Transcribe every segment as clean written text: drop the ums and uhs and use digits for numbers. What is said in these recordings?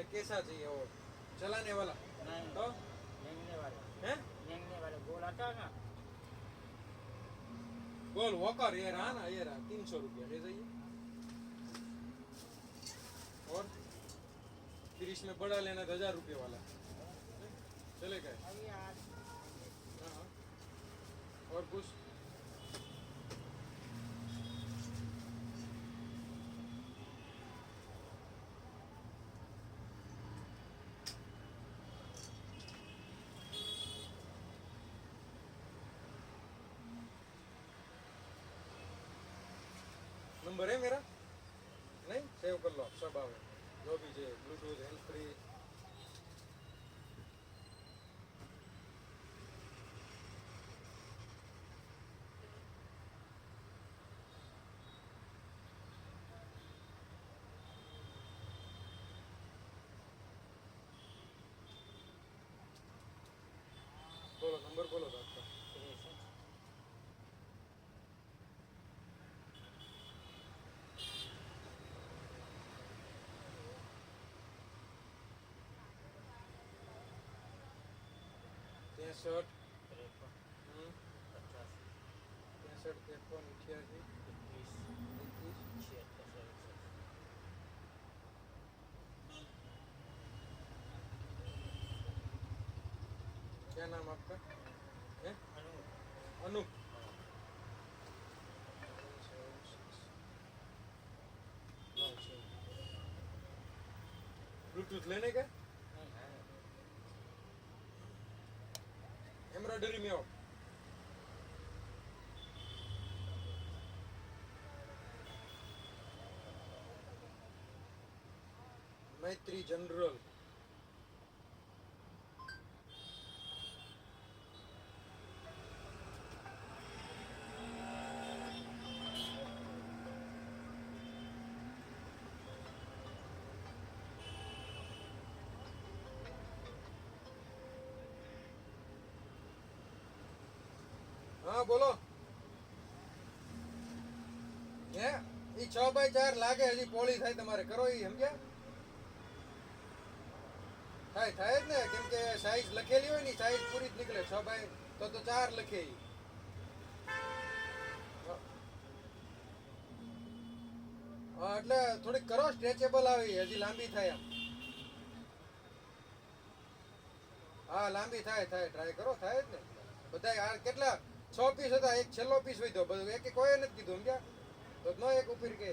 मतलब कैसा चाहिए वो चलाने वाला नहीं तो रेंगने वाला हैं रेंगने वाला गोल आता है ना गोल वॉकर ये रहा ना ये रहा 300 रुपया ले जाइए और फिर इसमें बड़ा लेना तो 1000 रुपये वाला चलेगा अभी यार हाँ हाँ और कुछ नंबर है मेरा नहीं सेव कर लो सब आवे जो भी है ब्लूटूथ हैंड फ्री बोलो नंबर बोलो तो आपका 63 63 53 88 क्या नाम आपका है अनूप ब्लूटूथ लेने का एम्ब्रॉयडरी में हो मैत्री जनरल हाँ बोलो ये 6x4 લાગે હજી પોળી થાય તમારે કરો ઈ સમજ્યા થાય થાય જ ને કેમ કે સાઈઝ લખેલી હોય ને સાઈઝ પૂરી જ નીકળે 6x તો 4 લખે ઈ હા એટલે થોડીક કરો સ્ટ્રેચેબલ આવે હજી લાંબી થાય આમ હા લાંબી થાય થાય ટ્રાય કરો થાય જ ને બધા આ કેટલા 6 પીસ હતા એક છેલ્લો પીસ હોય તો બધું એક કોઈ નથી કીધું સમજ્યા તો નો એક ઉપર કે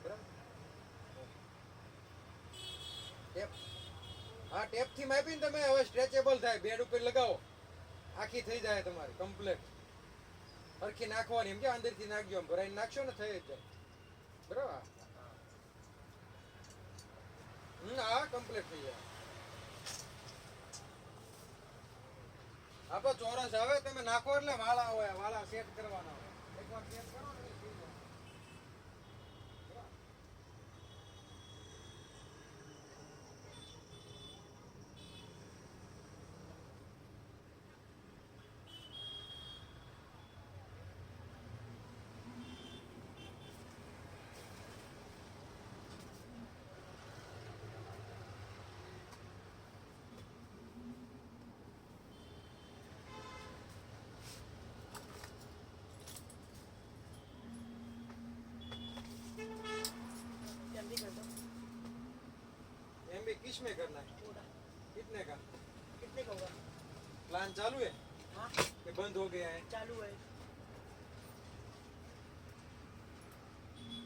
બરાબર ટેપ હા ટેપ થી માપીને તમે હવે સ્ટ્રેચેબલ થાય બેડ ઉપર લગાવો આખી થઈ જાય તમારી કમ્પ્લીટ સરખી નાખવાની એમ કે અંદરથી નાખજો આમ ભરાઈને નાખશો ને થઈ જ જાય બરાબર હા કમ્પ્લીટ થઈ જાય આપણે ચોરસ હવે તમે નાખો એટલે વાળા હોય વાળા સેટ કરવાના હોય એકવાર સેટ કરો ને એટલે થઈ જાય जल्दी कर दो एम भी किस में करना है पूरा कितने का कितने का होगा प्लान चालू है हाँ कि बंद हो गया है चालू है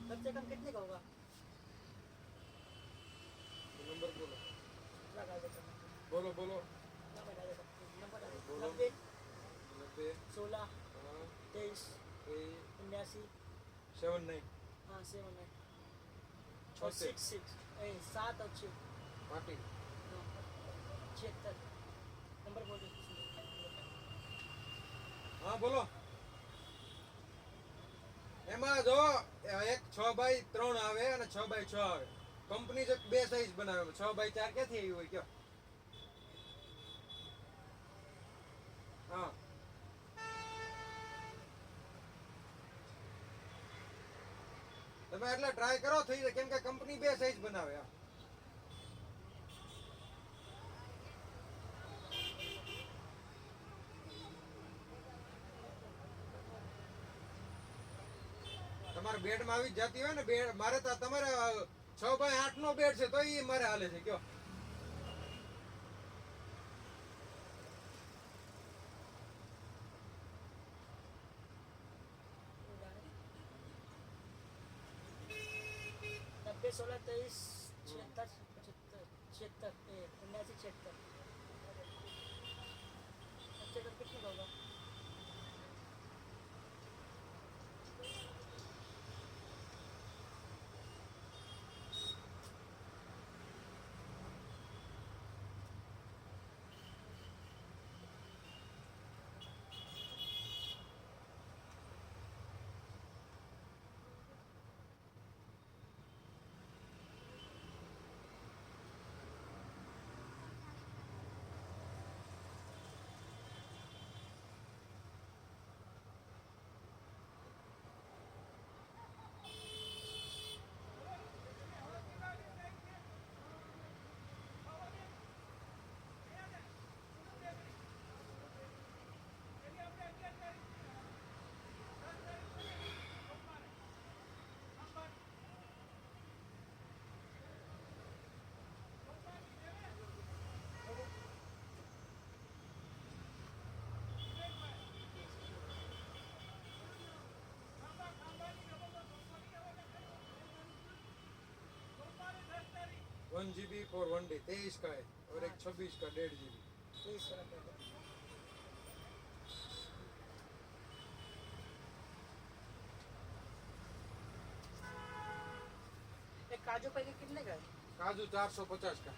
कम से कम कितने का होगा नंबर बोलो लगा देता हूँ बोलो बोलो नंबर डाल देता हूँ नंबर डाल देता हूँ बोलो। 90 90 16 हाँ, 23 79 79 हाँ 7 है और 6 7 और 6 पार्टी 76 नंबर बोलो हाँ बोलो એમાં જો એક 6x3 આવે અને 6x6 આવે કંપની જે બે સાઈઝ બનાવે 6x4 ક્યાંથી આવી હોય કયો હા તમે એટલે ટ્રાય કરો થઈ જાય કેમ કે કંપની બે સાઈઝ બનાવે બેડમાં આવી જ જાતી હોય ને બેડ મારે તો તમારે 6x8 નો બેડ છે તો ઈ મારે હાલે છે કયો नब्बे 16 23 76 76 79 76 अच्छे तो कितने का होगा वन GB फॉर 1 डे 23 का है और एक 26 का 1.5 GB 23 वाला कर दो एक काजू पैकेट कितने का है काजू 450 का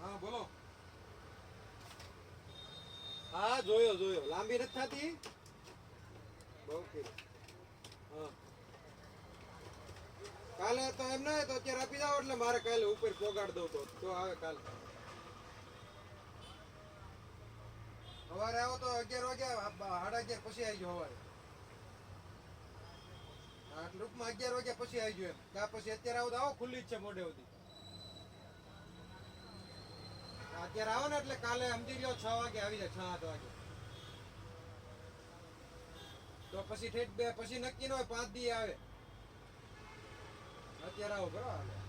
હા બોલો હા જોયો લાંબી નથી થતી બહુ કીધું હા કાલે તો એમ ના તો અત્યારે આપી જાવ એટલે મારે કાલે ઉપર પોગાડ દઉં તો આવે કાલે સવારે આવો તો 11 વાગ્યા 11:30 પછી આવી જાવ સવારે હા ટૂંકમાં 11 વાગ્યા પછી આવી જાવ એમ ત્યાં પછી અત્યારે આવો તો આવો ખુલ્લી જ છે મોઢે સુધી અત્યારે આવો ને એટલે કાલે સમજી લો 6 વાગે આવી જાય 6-7 વાગે તો પછી ઠેઠ બે પછી નક્કી ન હોય 5 દી આવે અત્યારે આવો બરાબર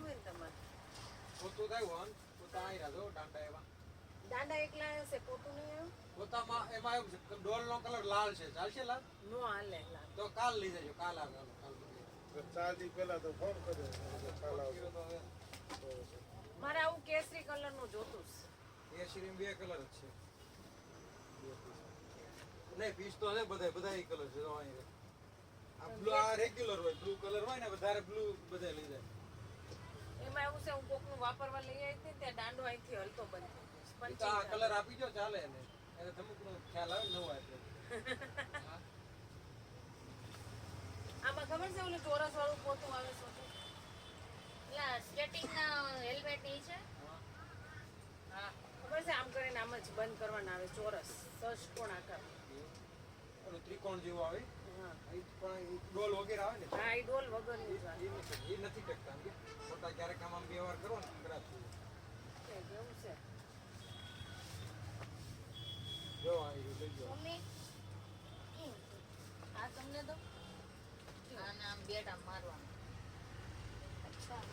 આવ્યું હોય ને તમારે પોતું થાય વન પોતા અહીં રાજો દાંડા એવા દાંડા એકલા આવ્યો છે પોતું નહીં આવ્યું પોતામાં એમાં એવું છે ડોલનો કલર લાલ છે ચાલશે લાલ નો હાલે લાલ. તો કાલ લઈ જજો કાલ આવે કાલ ચાર દી પહેલા તો ફોન કર્યો કાલ આવજો. મારે આવું કેસરી કલર નું જોતું છે. એ શ્રીમ બે કલર જ છે નહીં પીસ તો છે બધા બધા એ કલર છે જો અહીં છે. આ બ્લુ આ રેગ્યુલર હોય બ્લુ કલર હોય ને વધારે બ્લુ બધા લઈ જાય એમાં એવું છે હું કોકનું વાપરવા લઈ આવી હતી ત્યાં દાંડો અહીંથી હલતો બંધ થઈ તો આ ગયો. કલર આપી દો ચાલે ને એને ધમકનો ખ્યાલ આવે ને નવો એટલે આમાં ખબર છે ઓલું ચોરસ વાળું પોતું આવે છે પેલા સ્કેટિંગના હેલ્મેટ ઈ છે હા ખબર છે આમ કરીને આમ જ બંધ કરવાના આવે ચોરસ ષષ્કોણ આકાર. ઓલું ત્રિકોણ જેવું આવે હા એ પણ એ ડોલ વગેરે આવે ને હા એ ડોલ વગરની જ વાત. એ નથી ટકતા કે ખોટા ક્યારેક આમ વ્યવહાર કરો ને ખરાબ થઈ જાય. છે, કેવું છે જો આ એ લઈ જાઓ મમ્મી આ તમને તો આને આમ બેટ આમ મારવાનું અચ્છા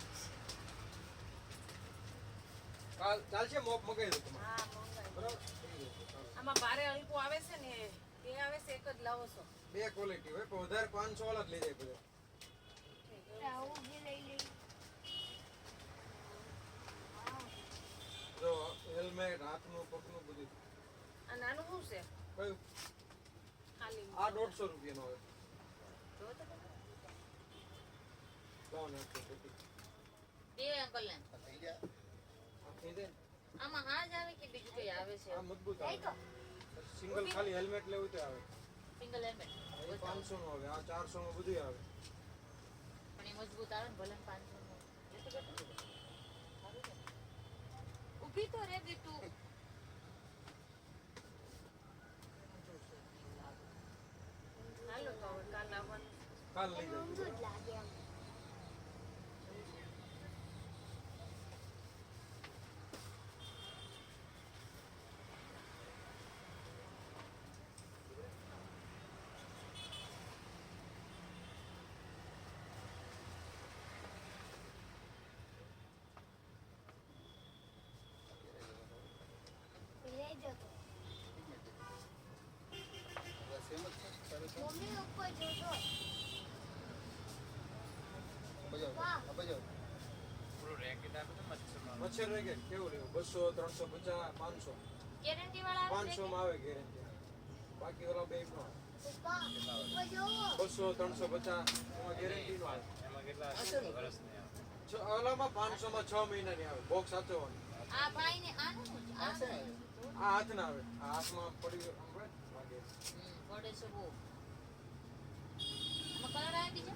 કાલ ચાલશે મોપ મગાવી દો તમારે હા મંગાઈ. બરાબર થઈ જશે ચાલો. આમાં ભારે હલકું આવે છે ને એ આવે છે એક જ લાવો છો. બે ક્વોલિટી હોય પણ વધારે 500 વાળા જ લઈ જાય બધા આવું બી લઈ લઈ જો હેલ્મેટ હાથનું પગનું બધું આ નાનું શું છે કયું ખાલી આ 150 રૂપિયાનો આવે જો તો ખબર. લાવો ને 150. બે અંકલ ને આ થઈ જાય ને? આમાં હા જ આવે કે બીજું કઈ આવે છે આ મજબૂત આવે સિંગલ ખાલી હેલ્મેટ લેવું તો આવે સિંગલ હેલ્મેટ આ 500 નો આવે આ 400 માં બધું આવે પણ એ મજબૂત આવે ને ભલે 500 ઊભી તો રે બી તું હાલો તો હવે કાલ આવવાનું. કાલ લઈ જાય મચ્છર રહે કે કેવું લેવું 200 350 500 ગેરંટી વાળા આવે 500 માં આવે ગેરંટી બાકી ઓલા બે નો આવે 200 350 એમાં ગેરંટી નો આવે ઓલામાં 500 માં 6 મહિનાની આવે બોક્સ સાચવવાનું આ ભાઈ ને આનું આ આ હાથ ના આવે આ હાથમાં પડી ગયો આમ હોય ને, વાગે પડે છે બહુ આમાં કલર આવે બીજો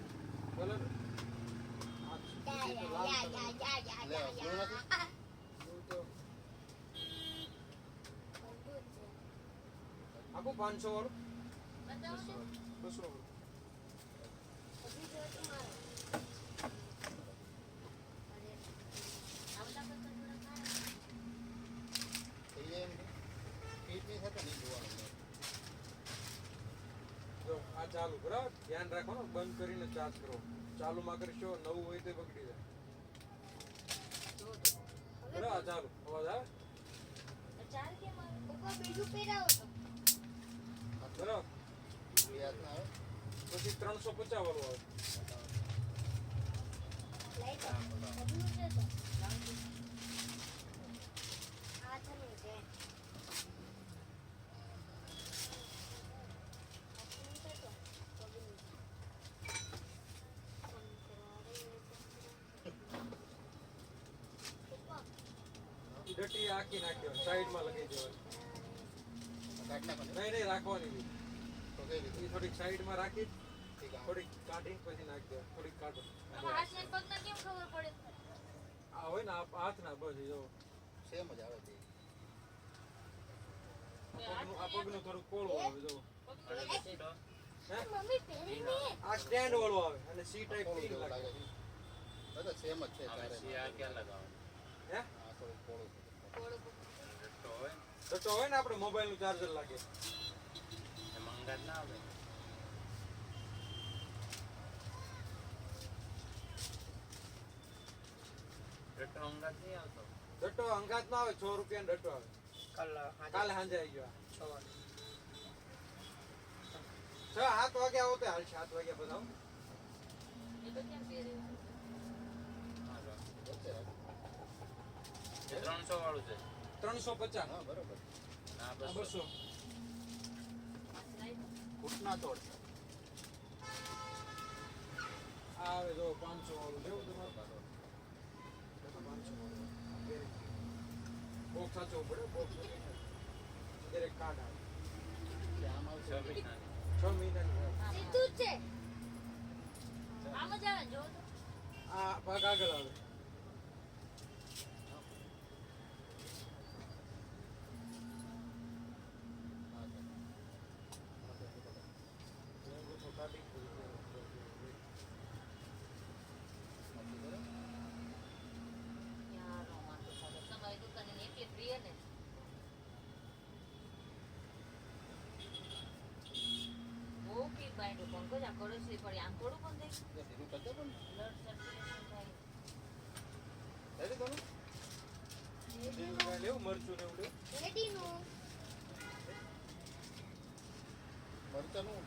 કલર આખું 500 વાળું બતાવો ને 200 વાળું આ બધા કરતા થોડા જો આ ચાલુ બરાબર ધ્યાન રાખો ને બંધ કરીને ચાર્જ કરો ચાલુમાં કરશો નવું હોય તો બગડી જાય બરાબર આ ચાલુ અવાજ આવે ચાર કેમ આવે બીજું પહેરાવો તો બરાબર પછી 350 વાળું આવે લાઈટ બધું છે તો આ ચાલે છે ઈ ડટી આખી નાખી દેવાની સાઈડમાં લગાવી દેવાની નહીં રાખવાની ઈ થોડીક સાઈડમાં રાખી થોડીક કાઢી પછી નાખી દેવાની થોડીક કાઢો આમાં હાથ ને પગ ના કેમ ખબર પડે આ હોય ને આ હાથના બસ જો આ પગનું થોડું કોળું આવે જો હે મમ્મી પહેરીને આ સ્ટેન્ડ વાળું આવે અને સી ટાઈપ પિન લાગે હે તો હોય ને આપણે મોબાઈલ નું ચાર્જર લાગે અંગાત નહીં આવતો ડટ્ટો અંગાત ના આવે 6 રૂપિયા ડટ્ટો આવે કાલે સાંજે આવી ગયો 6-7 વાગે આવો તો હાલ 7 વાગ્યા પછી આવો. એ તો કેમ પહેરે? એ 300 વાળું છે 350 હા બરોબર ના આ 200 200 ફૂટના તોડ આ આવે જો 500 વાળું લેવું તમારે 500 વાળું બોક્સ સાચવવું પડે બોક્સ દરેક કાર્ડ આવે આમ આવશે 6 મહિના 6 મહિનાની આવે. સીધું જ છે આમ જ આવે જો તો આ ભાગ આગળ આવે યાર માતો સાલો તમારી દુકાને એટલી પ્રિય ને બહુ પી બાઈન્ડ પંકજ આ કડસલી પડી આમ થોડું પણ થાય ધીરું કરજો પણ બ્લડ સર્ક્યુલેશન થાય રેડી તો લેવું મરચું ને એવું લેવું રેડીનું મરચાનું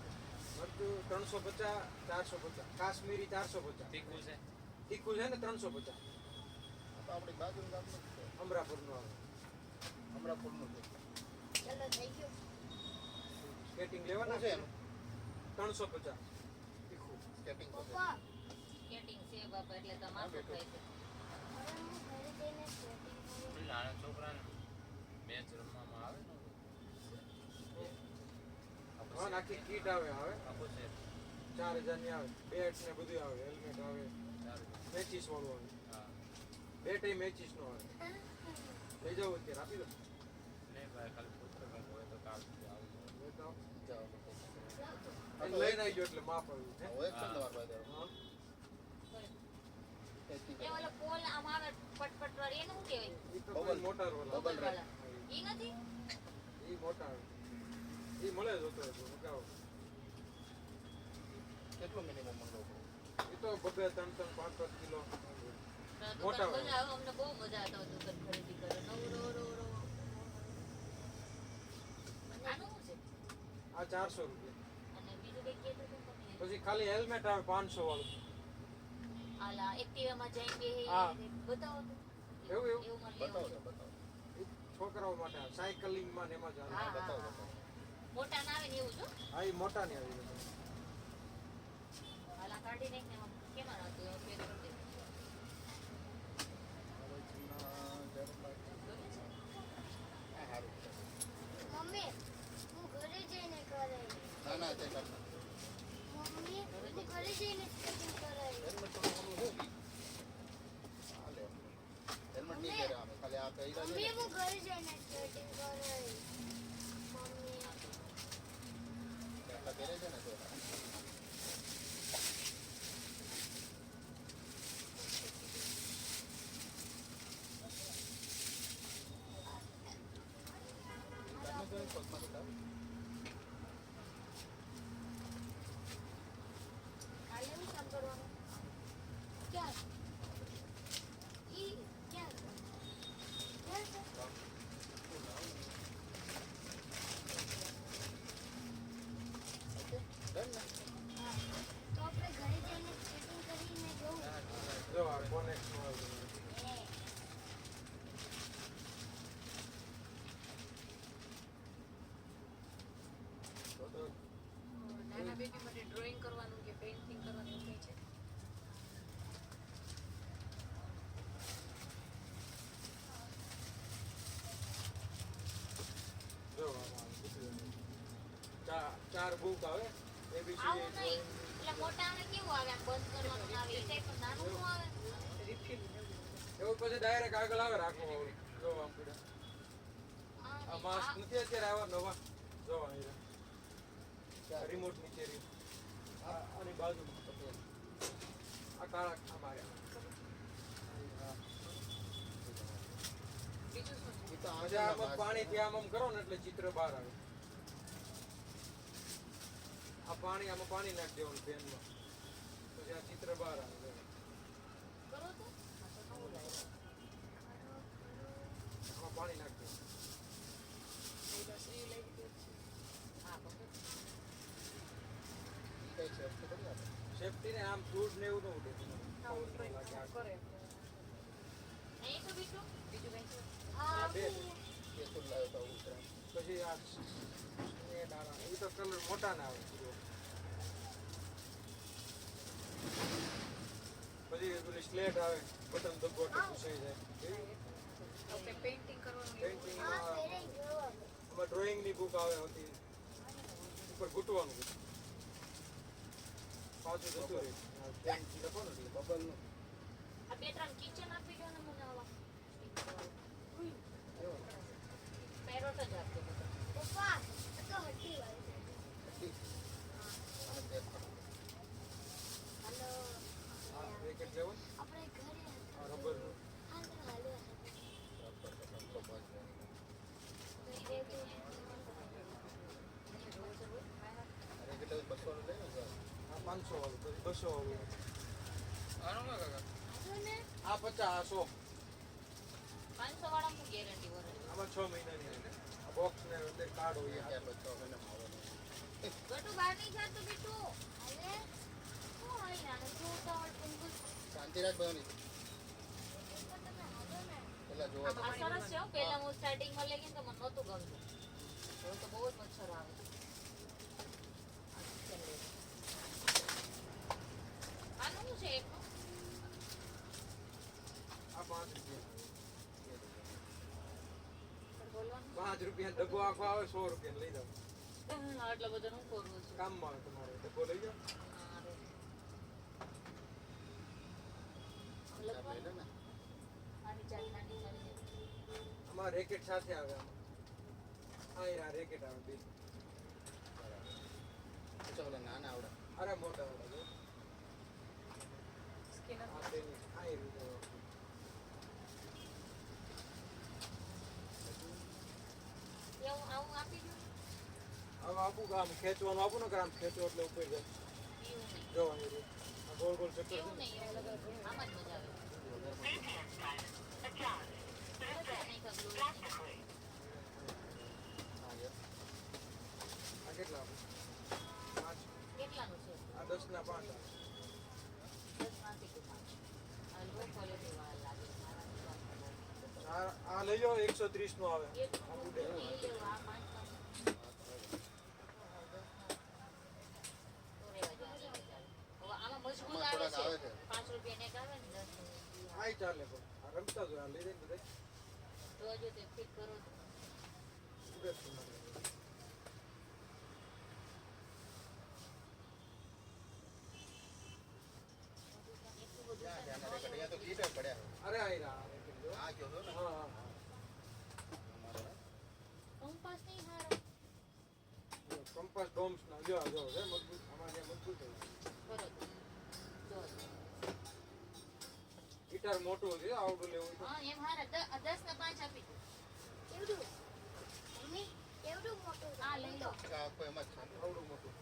મરચું 350 450 કાશ્મીરી 450 તીખું છે તીખું છે ને 350 આ તો આપણી બાજુનું ગામનું જ છે અમરાપુરનું આવે અમરાપુરનું છે ચલો થઈ ગયું સ્કેટિંગ લેવાના શું છે છે એનું 350 તીખું સ્કેટિંગ છે પપ્પા સ્કેટિંગ છે બાપા એટલે તમારું થાય છે હવે હું ઘરે જઈને સેટિંગ કરું નાના છોકરાને મેચ રમવામાં આવે ને હા આખી કીટ આવે આખું છે 4000 ની આવે બેટ ને બધું આવે હેલ્મેટ આવે મેચીસ વાળું આવે હા બેટ એ મેચીસ નો આવે લઈ જાવ અત્યારે આપી દો નહીં ભાઈ ખાલી પુસ્તક હોય તો કામ આવું લેતા આવો. જાઓ એને લઈને આવી ગયો એટલે માફ આવ્યું હે? હોય છે તમારા પાસે હા. એ ઓલો પોલ આમ આવે પટપટ વાળી એનું શું કહેવાય ઈ તો બબલ. કોઈ મોટર વાળા બબલ રેડ. વાળા ઈ નથી ઈ મોટા આવે ઈ મળે જ હોતો હતો મગાવો કેટલું મિનિમમ મંગાવવું ઈ તો 2 3 5 કિલો મોટા દુકાન વાળા. મજા આવે અમને બહુ મજા આવતો દુકાન ખરીદી કરે નવું રો રો રો આનું શું છે આ 400 રૂપિયા અને બીજું કઈ કહેતું હતું તમે પછી ખાલી હેલ્મેટ આવે 500 વાળું આલા એક્ટિવામાં જઈને હા. બતાવો તો એવું એવું એવું મને બતાવો લેવું તો બતાવો ઈ છોકરાઓ માટે આવે સાયકલિંગ માં ને એમાં જ હા, આવે બતાવો હા, બતાવો મોટા ના આવે ને એવું જો હા ઈ મોટા ની આવી જાય આલા કાઢી નાખ ને કેમાં હતું એવું પેક કરી દે હા સારું છે મમ્મી હું ઘરે જઈને કરાવી ના ના તે કાઢ મમ્મી હું ઘરે જઈને સેટિંગ કરાવી હેલ્મેટ તો ઓલું છે બી હાલે હેલ્મેટ નહીં પહેરે અમે ખાલી આ પહેર્યા છે મમ્મી ને. હું ઘરે જઈને સેટિંગ કરાવી મમ્મી એટલા પહેરે છે ને તો તમને તો પગમાં તો તાવ. કાલે હું કામ કરવાનું ક્યાં ઈ ક્યાં ક્યાં છે? ડન ને? હા. તો આપણે ઘરે જઈને સેટિંગ કરીને જવું જો આ કોનેક્ટ નું આવે હે. તો નાના બેબી માટે ડ્રોઈંગ કરવાનું કે પેઇન્ટિંગ કરવાનું એવું કંઈ છે જો આમાં બધું ચાર બુક આવે આવું એબીસી નહીં એટલે મોટા આવે કેવું આવે આમ બંધ કરવાનું આવે એ ટાઈપ પણ નાનું શું આવે એવું પછી ડાયરેક્ટ આગળ આવે રાખો જો આમ પીડા આ માસ્ક નથી અત્યારે આવ્યા નવા જો અહીંયા રિમોટ નીચે રહ્યું. આની બાજુમાં પકડો. આ કાળા અમારે બીજું શું ઈ તો આજે આમાં પાણીથી આમ કરો ને એટલે ચિત્ર બહાર આવે આ પાણી આમાં પાણી નાખી દેવાનું પેનમાં પછી આ ચિત્ર બહાર આવે કરો તો આ તો નવું લાગ્યું ઉડતી ને આમ ફ્રૂટ ને એવું ન ઉડે હા, ઉપર કરે. નહીં તો બીજું બીજું કંઈ છે? આ બે. ये तो लाया था उस टाइम પછી આ એ દાણા એ તો કલર મોટા ના આવે પૂરો. પછી પેલી સ્લેટ આવે બટન દબાવો એટલે પૂછાઈ જાય ઓકે, પેઇન્ટિંગ કરવાનું એવું. પેઇન્ટિંગ આ પહેરે જોવો. આમાં ડ્રોઈંગ ની બુક આવે હતી ઉપર ઘૂંટવાનું પાછું જતું રહે પેન લખો ને એટલે બબલ નું આ બે ત્રણ કિચન આપી દો ને મને આવા પેરોટ જ આપી દો પપ્પા આ તો હટ્ટી વાળી છે. आने देखो હાલો આ પેકેટ લેવો ને, આપણે ઘરે હતા. આ રબર નું હાલો હાલો हमको बच गए अरे कितने बसवा ले ना सर આ 500 વાળું પછી 200 વાળું હાલો ને આ 50 આ 100 500 વાળામાં ગેરંટી વરે આમાં 6 મહિનાની આવે આ બોક્સ ને અંદર કાર્ડ હોય क्या बच्चों मैंने मारो ગટુ બહાર નહીં જાતું બીટું હાલે શું હોય નાનું જોતા હોય પંકુ शांतिराज भवन તમે હાલો ને पहला जो આ સરસ છે હો. પહેલા હું સ્ટાર્ટિંગમાં લઈ ગઈ ને તો મને નહોતું ગમતું હવે તો બહુ જ મચ્છર આવે આ kitchen lady. આનું શું છે એકનું આ 5 રૂપિયા બોલવાનું 5 રૂપિયા ડબ્બો આખો આવે 100 રૂપિયા લઈ જાઓ આટલો બધો હું કરવું છું કામમાં આવે તમારે ડબ્બો લઈ જાઓ ले लेना આની ચાલી નાની ચાલી આમાં રેકેટ સાથે આવે આ રેકેટ આવે બે अच्छा बोला नाना आवड़ा અરે મોટા વાળા જો Skinner. આ તેની આ એ રીતે આવે. એવું આવું આપી દઉં હવે આપું કે આમ ખેંચવાનું આપું ને કે આમ ખેંચો એટલે ઉપર જાય એવું નહીં જો અહીં રહ્યું. આ ગોળ ગોળ ચક્કર છે એવું ને. નહીં આમાં જ મજા આવે નહીં ખબર आ गया આ કેટલા આપું 5 કેટલાનું છે આ 10 ના 5 આવે 10 માંથી કેટલા આ લો ક્વોલિટી વાળા લાગે મારા આ લઈ લો 130 નું આવે એક આ બુડે આ 5 આમાં મજબૂત આમાં આવે થોડાક છે આવે છે. 5 રૂપિયા ને એક આવે ને 10 આ ચાલે પણ આ રમતા જો આ લઈ જાય બધા તો જો તે ફિટ કરો તો બુડે જ તમારે. એટલું બધું क्या છે क्या ને, ना रे तो कीटर पड़ा है અરે આ રહ્યા આ રેકેટ જો. आ क्यों हो ना હા હા हमारा કંપાસ નહીં હારો કંપાસ ડોમ્સ ના જો જો હે મજબૂત આમાં જે મજબૂત હોય કરો તો જો ગિટાર મોટું છે આવડું લેવું હોય તો. હા એમ હારા 10 ને 5 આપી દો કેવડું મમ્મી કેવડું મોટું છે? હા લઈ લો क्या आपको मत खाना આવડું મોટું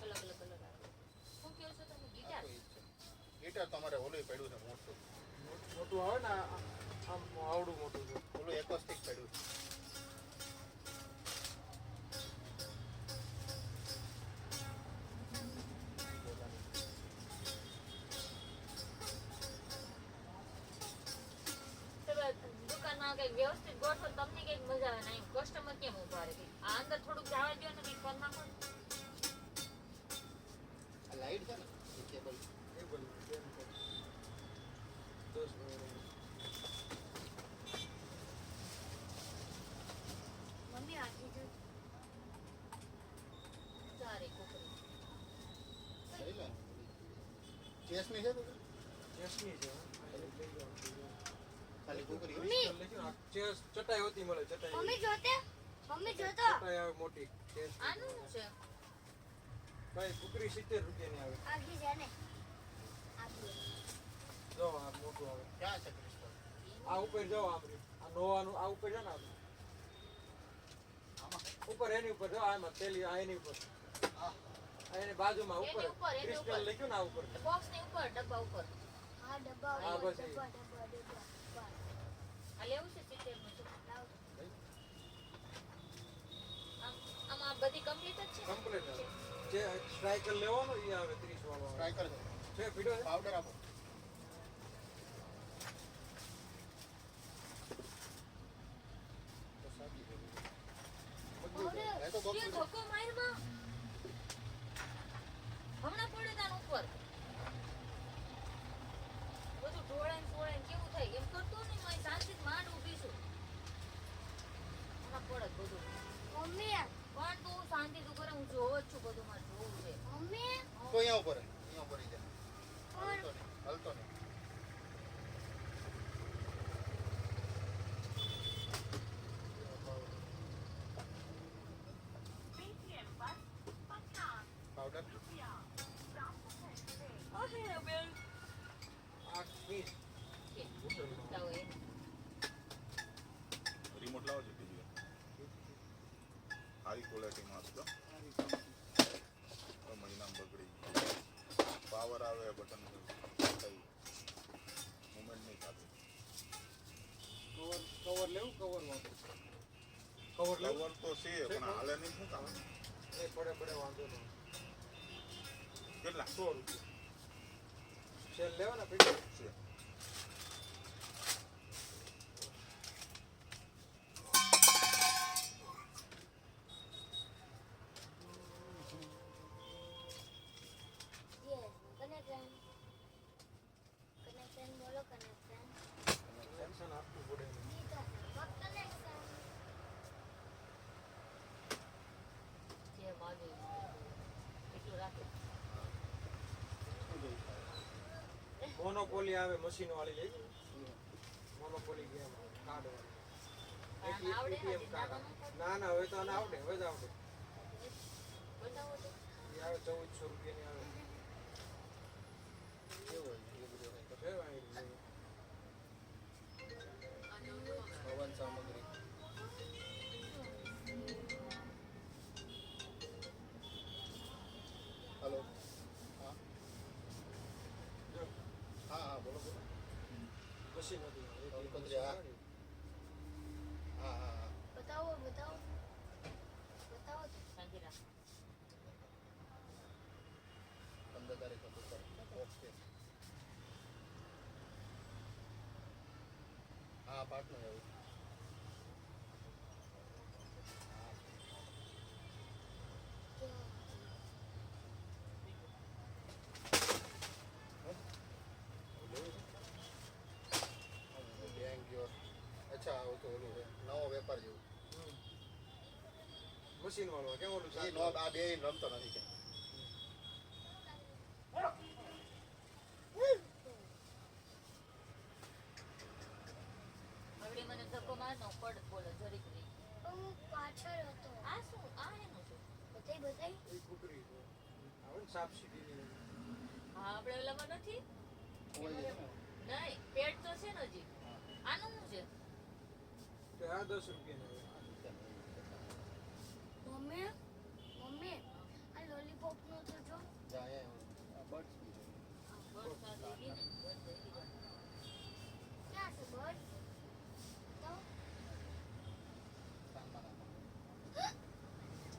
અલગ અલગ કલર આવે શું કહો છો તમે ગિટાર ગીટર તો અમારે ઓલું પડ્યું છે મોટું મોટું આવે ને આમ આવડું મોટું છે ઓલું એકોસ્ટિક પડ્યું છે દુકાનમાં કઈક વ્યવસ્થિત ગોઠવો તમને કઈક મજા આવે નહીં કસ્ટમર કેમ ઉભા રહે આ અંદર થોડુંક જવા દો ને કઈક કરી નાખો ને. આ લાઈટ છે ને એ કેબલ કેબલ કેમ છે 10 વગેરે. મમ્મી આખી જો સારી કુકરી લઈ લો ચેસની છે તો ચેસની છે હા. આ લઈ જાઓ. ખાલી કુકરી ક્રિસ્ટલ લઈ જાઓ. આ ચેસ ચટાઈ હોતી મળે ચટાઈ મમ્મી જોતો ચટાઈ આવે મોટી ચેસ આનું શું છે ભાઈ કુકરી 70 રૂપિયાની આવે આખી છે ને આખી જો આ મોટું આવે ક્યાં છે ક્રિસ્ટલ આ ઉપર જો આમ રહ્યું. આ નોવાનું આ ઉપર છે ને આ આમાં ઉપર એની ઉપર જો આમાં તેલી આ એની ઉપર આ આ એની બાજુમાં ઉપર એની ઉપર, એની ક્રિસ્ટલ ઉપર. લખ્યું ને આ ઉપર બોક્સ ની ઉપર ડબ્બા ઉપર હા ડબ્બા હા, હોય, બસ એ. ડબ્બા આ લેવું છે 70 નું છે લાવ. આમાં બધી કમ્પ્લીટ જ છે કમ્પ્લીટ આવે જે સ્ટ્રાઇકર લેવાનો એ આવે 30 વાળો આવે. સ્ટ્રાઇકર છે છે પીડો છે? પાવડર આપો તો સાદી છે. મજબૂત છે. એ તો બોક્સ તે ધક્કો મારમાં હમણાં પડે તાન ઉપર બધું ઢોળાઈને કેવું થાય એમ કરતો ને મેં શાંતિથી માંડ ઊભી છું હમણાં પડે બધું મમ્મી પણ તું શાંતિ તું કરે હું જોવ જ છું બધું મારે જોવું છે મમ્મી તો અહીંયા ઉપર ઈ જા હલતો નહીં પાવડર આ પીસ. લાવો એ રિમોટ લાવો છો ટીવી સારી ક્વોલિટીમાં હતો તો મહિના બગડી પાવર આવે બટન કઈ મુવમેન્ટ નહીં થતી કવર લેવું કવર વાંધો કવર લેવું કવર તો છે પણ હાલે નહીં શું કામ એ પડે વાંધો નહીં. કેટલા 100 રૂપિયા સેલ લેવાના પીડો છે યસ કનેક્શન કનેક્શન બોલો કનેક્શન ટેન્શન આપવું પડે નહીં. દીધા કનેક્શન જે માગે એટલું રાખે મોનોપોલી આવે મશીન વાળી લઈ મોનોપોલી ગેમ કાર્ડ આને આવડે વાળી ATM કાર્ડ ના હવે તો આને આવડે હવે જ આવડે બતાવો તો એ આવે 1400 રૂપિયાની આવે કેવું હોય એ બધું કંઈ છે વાળી લઈ. હવન સામગ્રી હલો હા જો હા બોલો મશીન હતું કંકોત્રી, હા. હા બતાવો બતાવો બતાવો તો. શાંતિ રાખ 15 તારીખ હતું સર ઓકે હા પાટનું એવું બેંક ગયો અચ્છા આવું તો ઓલું છે નવો વેપાર જેવું મશીન વાળો કેમ ઓલું એ સારું? નો આ બે રમતો નથી કે હવે મને ધક્કો મારનો પડ બોલો જરીક રહી હું પાછળ હતો આ શું આ એનું છે બતાઈ એ કુકરી છે. આવે ને સાપ સીડીની. હા આપણે ઓલામાં નથી હોય છે ને નહીં પેટ તો છે ને હજી આનું શું છે તે આ 10 રૂપિયાની આવે. મમ્મી મમ્મી આ લોલીપોપ નો તો જો જા અહીંયા બર્ડ્સ બી છે બસ આ થઈ ગઈ ને બસ થઈ ગઈ ક્યાં છે બર્ડ તો સામાન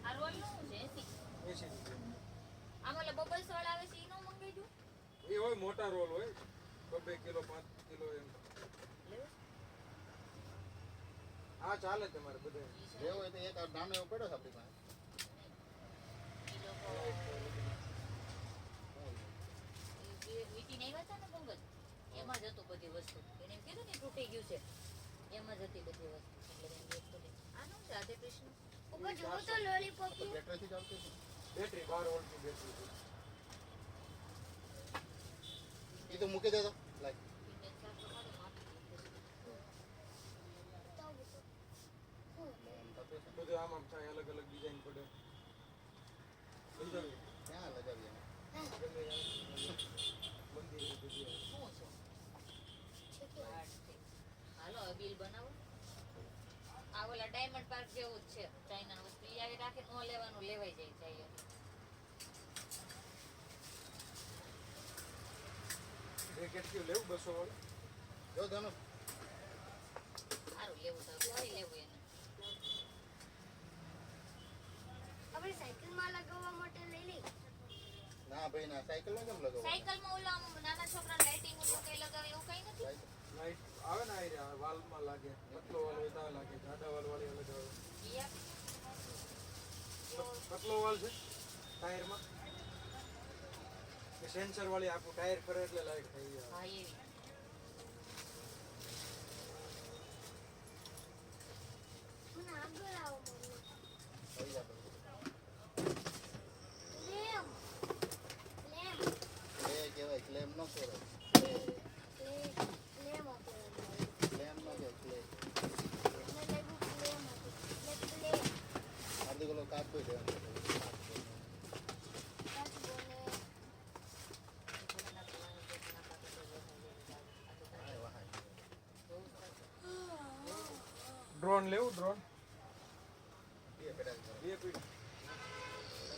આ રોલ નું છે 80 80 રૂપિયા. આમાં ઓલા બબલ્સ વાળા આવે છે ઈ નો મંગાઈજો એ હોય મોટા રોલ હોય 2 કિલો 5 કિલો એમ. લેવું આ ચાલે તમારે બધે. લેવો હોય તો એક આ નાનો એવો પડ્યો છે આપણી પાસે ઈ લોકો વીટી નહીં વાંચા ને બંગલ એમાં જ હતું બધી વસ્તુ એને એમ કીધું ને તૂટી ગયું છે એમાં જ હતી બધી વસ્તુ એટલે એમ વસ્તુ આનું છે રાધે કૃષ્ણ ઉપર જો તો લોલીપોપ તો બેટરીથી ચાલતું છે બેટરી 12 વોલ્ટની બેટરી છે. એ તો મૂકી દેતો લાઈક પીને ચાર તમારે માથું દુખે છે. બતાવો તો હું તપે છે બધું આમ આમ થાય અલગ અલગ ડિઝાઇન પડે. સમજાયું? ક્યાં લગાવીએ એને? ગમે ત્યાં મંદિર બધી આવે. શું છે છે કે વાળ છે હાલો હવે બિલ બનાવો આ ઓલા ડાયમંડ પાર્ક જેવું જ છે ચાઇના વસ્તુ ઈ આવી રાખે નો લેવાનું લેવાઈ જાય ચાઈએ રેકેટ કયું લેવું 200 વાળું? જો ધનુ સારું લેવું તો કઈ લેવું એને આપણે સાયકલમાં લગાવવા માટે લઈ લઈ ના ભાઈ ના સાયકલ ને કેમ લગાવો સાયકલમાં ઓલા આમ નાના છોકરા લાઇટિંગ ઓલું કઈ લગાવે એવું કઈ નથી. લાઈટ આવે ને આ રહ્યા, વાલમાં લાગે, પતલો વાલ હોય તો આ લાગે, જાડા વાલ વાળી અલગ આવે. ઈ આપ. પતલો વાલ છે ટાયરમાં કે સેન્સર વાળી આખું ટાયર ફરે એટલે લાઈટ થઈ જાય. હા એવી. મને આગળ આવો મમ્મી. થઈ જાય બધું. લેમ. લેમ. એ કહેવાય ક્લેમ ન કહેવાય લેમ હતો. ક્લેમ ન કહેવાય ક્લેમ મને લાગ્યું લેમ હતું. એટલે લેમ. હાર્દિક ઓલો કાચ કોઈ દેવાનું કાચ બોલે. ડ્રોન લેવું, ડ્રોન બે પેડા કરો. 2 ફીટ.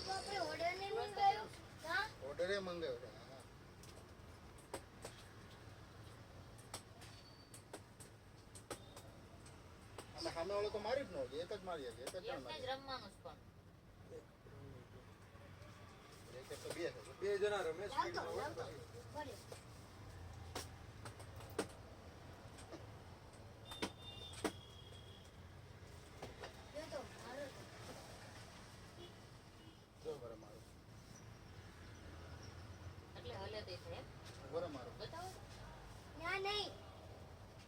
તો આપણે ઓર્ડર ને મંગાવ્યો. હા? ઓર્ડરે મંગાવ્યો છે હા. અને સામે વાળો તો મારી જ ન હોય, એક જ મારી શકે, એક જ જણ એકને જ મારી રમવાનું છે પણ. એક એક તો બે છે 2 જણા રમે લાવતો, સ્પીડમાં હોય લાવતો. પછી. ભલે. જો તો મારો તો. જો બરે મારું એટલે હલે તે છે એમ. બરે મારું બતાવો તો. ના નહીં.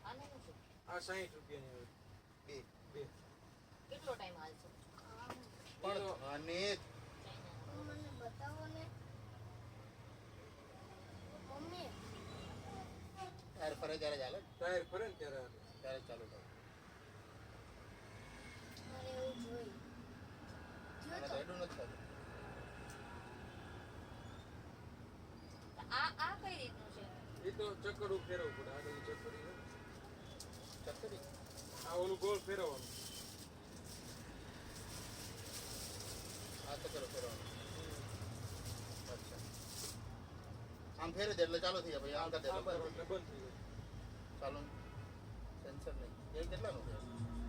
આનું શું છે? આ 60 રૂપિયાની આવે. બે બે કેટલો ટાઈમ હાલશે? પણ અને મને બતાવો ને. મમ્મી ટાયર ફરે ત્યારે ચાલે ટાયર ફરે ને ત્યારે હાલે. ત્યારે ચાલુ થાય મારે એવું જોઈ. જો મને તો તો એટલું નથી થતું આ કઈ રીતનું છે? એ તો ચક્કડું ફેરવવું પડે, આગળ ચક્કડી છે. ચક્કરી આ ઓલું ગોળ ફેરવવાનું. આ ચક્કરો ફેરવાનું અચ્છા આમ ફેરે દે એટલે ચાલુ થઈ જાય પછી આમ કરી દે આમ એટલે કરો બંધ એટલે બંધ થઈ જાય. ચાલુ સેન્સર નહીં એ કેટલાનું છે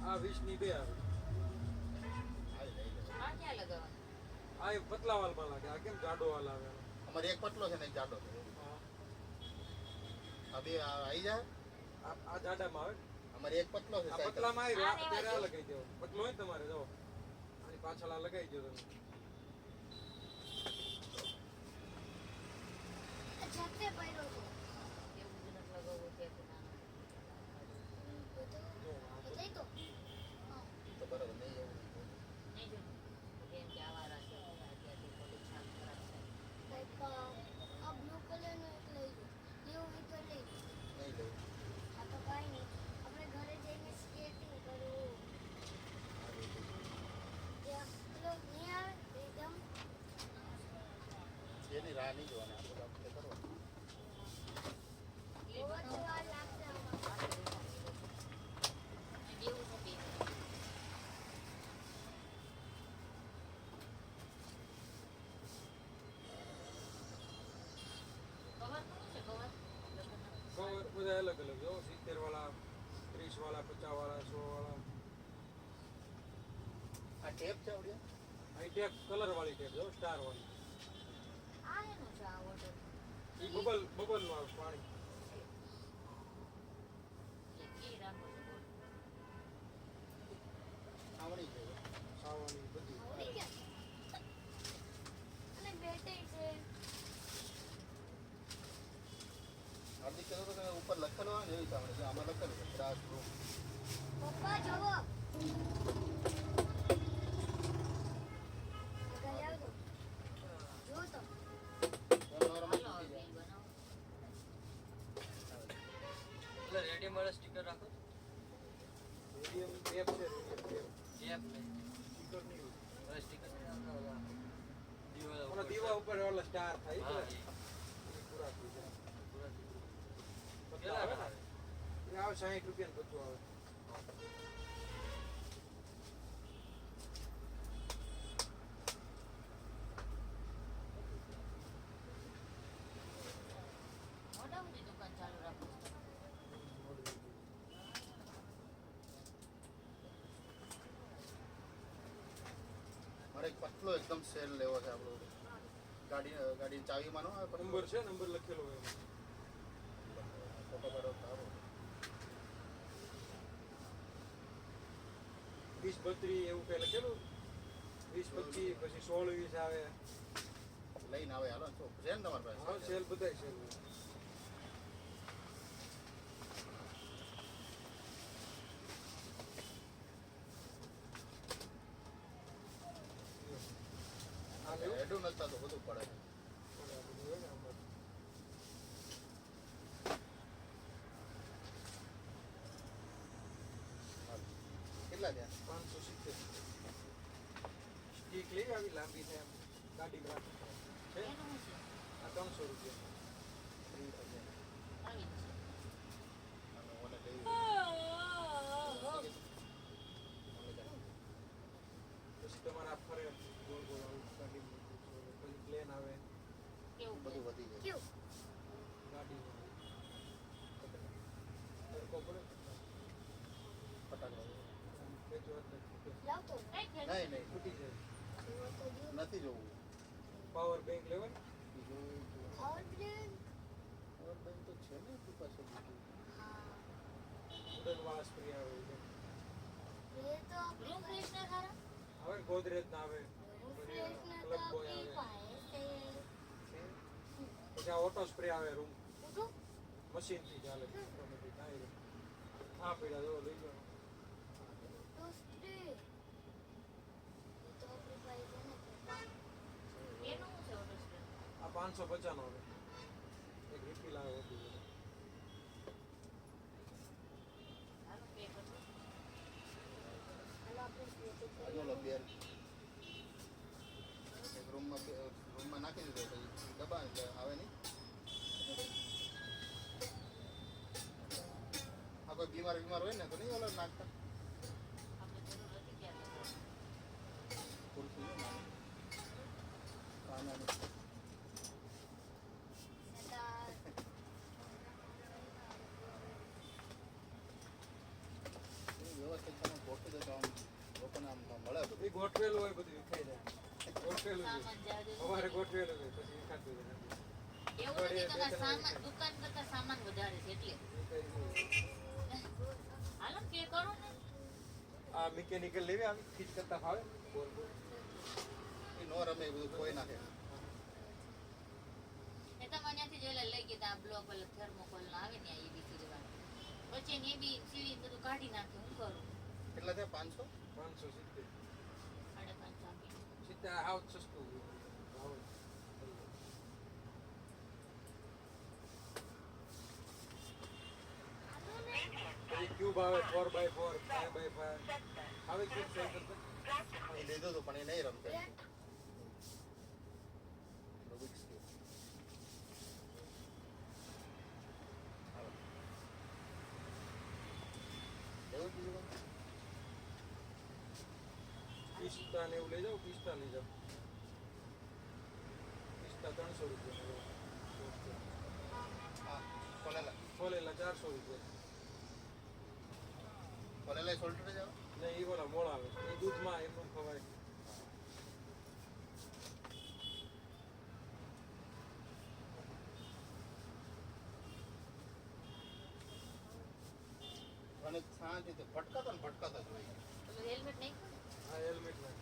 આ 20 ની 2 આવે. આવી જાય આ ક્યાં લગાવવાનું? આ એ પતલા વાલમાં લાગે, આ કેમ જાડો વાલ આવે એનો. અમારે એક પતલો છે ને એક જાડો છે હા. આ બે આવી જાય આ જાડામાં આવે. અમારે એક પતલો છે આ સાયકલ પતલામાં આવી આ અત્યારે આ રેવા લગાઈ દેવો. પતલો હોય ને તમારે જો આની પાછળ આ લગાઈ દો તમે. જાતે પહેર્યો તો. એવું જ નથી લગાવવું કે ના. બતાવી તો. તો બરાબર નહીં એવું નહીં જો. કેમ કે આવારા છે. અત્યારથી ખોટું છાપ ખરાબ છે. પપ્પા આ બ્લુ કલરનો એક લઈ લો. લેવું હોય તો લઈ લો. નહીં લેવું આ તો કાંઈ નહીં. આપણે ઘરે જઈને સ્કેટિંગ કરવું. ત્યાં પેલો નહીં આવે એકદમ. એની રાહ નહીં જોવાની આપણે આપણે કરવાનું એ બહુ જ બનાવો. વાર લાગશે આમાં. આ એવું છે બે. કવર કોનું છે કવર? કવર બધા અલગ અલગ જો 70 વાળા, 30 વાળા, 50 વાળા, 100 વાળા. આ ટેપ છે આવડ્યા આ ટેપ કલર વાળી ટેપ જો સ્ટાર વાળી. આ એનું છે આ ઓર્ડર. એ બબલ નું આવે પાણી. એ રાખો છો બોલ. આવડી છે સાવાની બધી. આવડી ગયા. અને બેટરી છે. હાર્દિક કહેતો હતો કે ઉપર લખેલું હોય ને એવી સાવણી છે આમાં લખેલું છે ક્રાસ રૂમ પપ્પા જુઓ. આગળ આવજો. જો તો. નોર્મલ હાલો તૂટી બિલ બનાવો. જાય મીડિયમ ટેપ છે, ઓલા દીવા ઉપર ઓલા સ્ટાર થાય છે. એ પૂરા થઈ જાય. પતલા આવે ને? એ આવે 60 રૂપિયાનું બધું આવે. મોટા મોટી દુકાન ચાલુ રાખો. મારે એક પતલો એકદમ સેલ લેવો છે આપણો ગાડીની ચાવીમાં નો આવે નંબર છે, નંબર લખેલો હોય એમાં. ફોટો પાડો સારો 20-32 એવું કઈ લખેલું, 20-25 પછી 16-20 આવે. લઈને આવે હાલો ને છે ને તમારી હા, પાસે સેલ બધાય સેલ. આ લેવું? હેડું નથી થતું બધું પડે આ બધું હોય ને આમાં. કેટલા થયા 570. સ્ટીક લઈ આવી લાંબી થાય આમ, ગાડીમાં રાખી. છે એનું શું આ 300 રૂપિયા. આવી જ અને ઓને લઈ પછી તમારે આ ફરે ગોળ ગોળ આવું ગાડીમાં. પછી પ્લેન આવે છે કેવું બધું વધી જાય ગાડીમાં. તડકો પડે ફટાકડા ખેંચવા જ નથી. લાવતો કઈ ખેલ નહીં નહીં ફૂટી જાય. એવો તો જો નથી જોવું પાવર બેંક લેવાનું. બીજું ખાવા બ્રેન પાવર બેંક તો છે ને તું પાસે બીજું હા ઉડન વાળા સ્પ્રે આવે છે. એ તો રૂમ ફ્રેશનર ખરા આવે ગોદરેજ ના આવે, ફ્રેશનર તો ક્લબ બોય આપણી આવે, પાસે પછી આ ઓટો સ્પ્રે આવે રૂમ છે તો મશીન થી ચાલે ઓટોમેટિક આ રહ્યું. આ પીડા જો લઈ જાઓ. તો સ્પ્રે એ તો આપણી પાસે છે ને એનું શું છે ઓટો સ્પ્રે આ 550 નો આવે, એક રિફિલ આવે હોતી. હાલો પે કરજો હાલો આપણે સ્પ્રે તો આજુ લો બેર એક રૂમમાં નાખી દીધો પછી દબા એટલે આવે નહીં આ કોઈ બીમાર હોય ને તો નહીં ઓલો નાખતા આપણે જરૂર હતી ક્યાં ખુરશી ને નાની. કાનાની. સેટા એ વ્યવસ્થિત તમે ગોઠવી દો તો આમ લોકોને આમ મળે બધું. એ ગોઠવેલું હોય બધું વિખાઈ જાય. ગોઠવેલું છે સામાન જાજો અમારે ગોઠવેલું હોય પછી વિખાતું જાય. એવું નથી તમારે સામાન દુકાન કરતા સામાન વધારે છે એટલે હાલો પે કરો ને આ મિકેનિકલ લેવી આવી ફીટ કરતા ફાવે બોલ બોલ. એ નો રમે એ બધું કોઈ નાખે એ તમે ત્યાંથી જોયેલા લઈ ગયા તા બ્લોક પેલા થર્મોકોલ આવે ને એ બી સીરવાનું પછી ને એ બી સીવી બધું કાઢી નાખે હું કરું કેટલા થયા 500 570. 550 આપી સીધા હાવ સસ્તું ભાવ. પછી ક્યુબ આવે 4x4 5x5 આવે ક્યુબ છે એ લીધું હતું પણ એ નહીં રમતા Rubik's Cube. હાલો. લેવું બીજું કંઈ? પિસ્તા ને એવું લઈ જાઓ, પિસ્તા લઈ જાઓ. પિસ્તા 300 રૂપિયા. હા ખોલેલા ખોલેલા 400 રૂપિયા. ખોલેલા સોલ્ટર જ આવે ને એ બોલા મોળ આવે એ દૂધમાં એમનું ખવાય. અને શાંતિથી ભટકાતા ને ભટકાતા જ હોય પેલું હેલ્મેટ નહીં આ હેલ્મેટ ના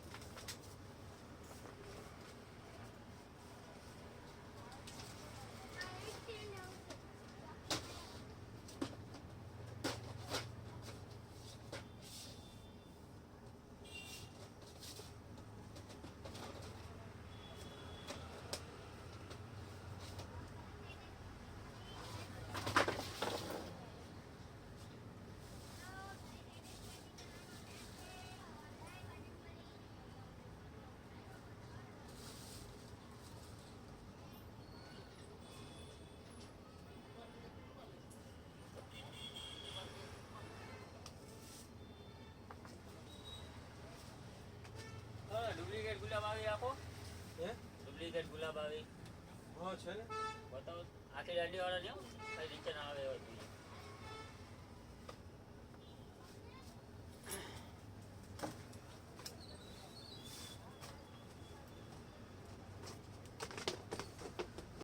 ડુપ્લિકેટ ગુલાબ આવી આપો હે ડુપ્લિકેટ ગુલાબ આવી હા છે ને બતાવો આખી દાંડી વાળા ને કઈ નીચે ના આવે એવા